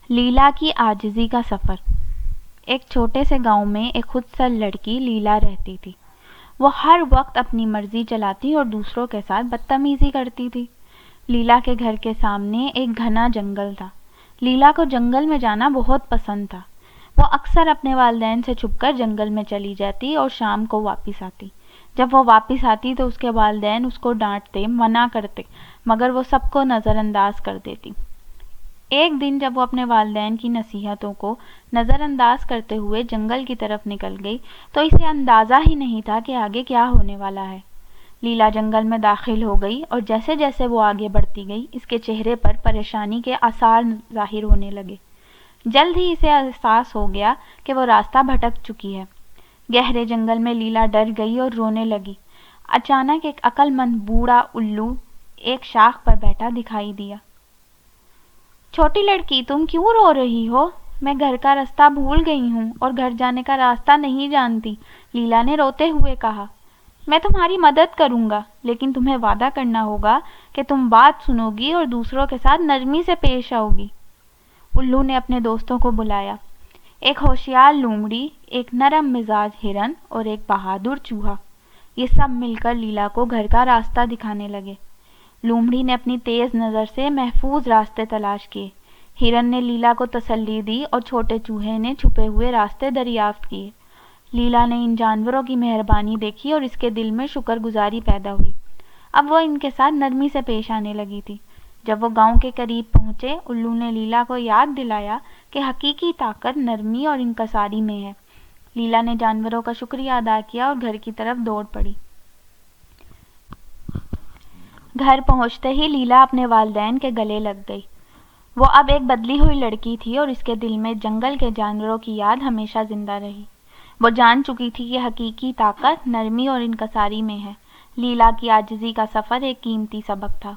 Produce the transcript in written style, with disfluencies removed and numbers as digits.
لیلا کی عاجزی کا سفر۔ ایک چھوٹے سے گاؤں میں ایک خود سر لڑکی لیلا رہتی تھی۔ وہ ہر وقت اپنی مرضی چلاتی اور دوسروں کے ساتھ بدتمیزی کرتی تھی۔ لیلا کے گھر کے سامنے ایک گھنا جنگل تھا۔ لیلا کو جنگل میں جانا بہت پسند تھا۔ وہ اکثر اپنے والدین سے چھپ کر جنگل میں چلی جاتی اور شام کو واپس آتی۔ جب وہ واپس آتی تو اس کے والدین اس کو ڈانٹتے، منع کرتے، مگر وہ سب کو نظر انداز کر دیتی۔ ایک دن جب وہ اپنے والدین کی نصیحتوں کو نظر انداز کرتے ہوئے جنگل کی طرف نکل گئی تو اسے اندازہ ہی نہیں تھا کہ آگے کیا ہونے والا ہے۔ لیلا جنگل میں داخل ہو گئی اور جیسے جیسے وہ آگے بڑھتی گئی اس کے چہرے پر پریشانی کے آثار ظاہر ہونے لگے۔ جلد ہی اسے احساس ہو گیا کہ وہ راستہ بھٹک چکی ہے۔ گہرے جنگل میں لیلا ڈر گئی اور رونے لگی۔ اچانک ایک عقل مند بوڑھا الو ایک شاخ پر بیٹھا دکھائی دیا۔ چھوٹی لڑکی، تم کیوں رو رہی ہو؟ میں گھر کا راستہ بھول گئی ہوں اور گھر جانے کا راستہ نہیں جانتی، لیلا نے روتے ہوئے کہا۔ میں تمہاری مدد کروں گا، لیکن تمہیں وعدہ کرنا ہوگا کہ تم بات سنو گی اور دوسروں کے ساتھ نرمی سے پیش آؤ گی۔ الو نے اپنے دوستوں کو بلایا، ایک ہوشیار لومڑی، ایک نرم مزاج ہرن اور ایک بہادر چوہا۔ یہ سب مل کر لیلا کو گھر کا راستہ دکھانے لگے۔ لومڑی نے اپنی تیز نظر سے محفوظ راستے تلاش کیے، ہرن نے لیلا کو تسلی دی اور چھوٹے چوہے نے چھپے ہوئے راستے دریافت کیے۔ لیلا نے ان جانوروں کی مہربانی دیکھی اور اس کے دل میں شکر گزاری پیدا ہوئی۔ اب وہ ان کے ساتھ نرمی سے پیش آنے لگی تھی۔ جب وہ گاؤں کے قریب پہنچے، الو نے لیلا کو یاد دلایا کہ حقیقی طاقت نرمی اور انکساری میں ہے۔ لیلا نے جانوروں کا شکریہ ادا کیا اور گھر کی طرف دوڑ پڑی۔ گھر پہنچتے ہی لیلا اپنے والدین کے گلے لگ گئی۔ وہ اب ایک بدلی ہوئی لڑکی تھی اور اس کے دل میں جنگل کے جانوروں کی یاد ہمیشہ زندہ رہی۔ وہ جان چکی تھی کہ حقیقی طاقت نرمی اور انکساری میں ہے۔ لیلا کی عاجزی کا سفر ایک قیمتی سبق تھا۔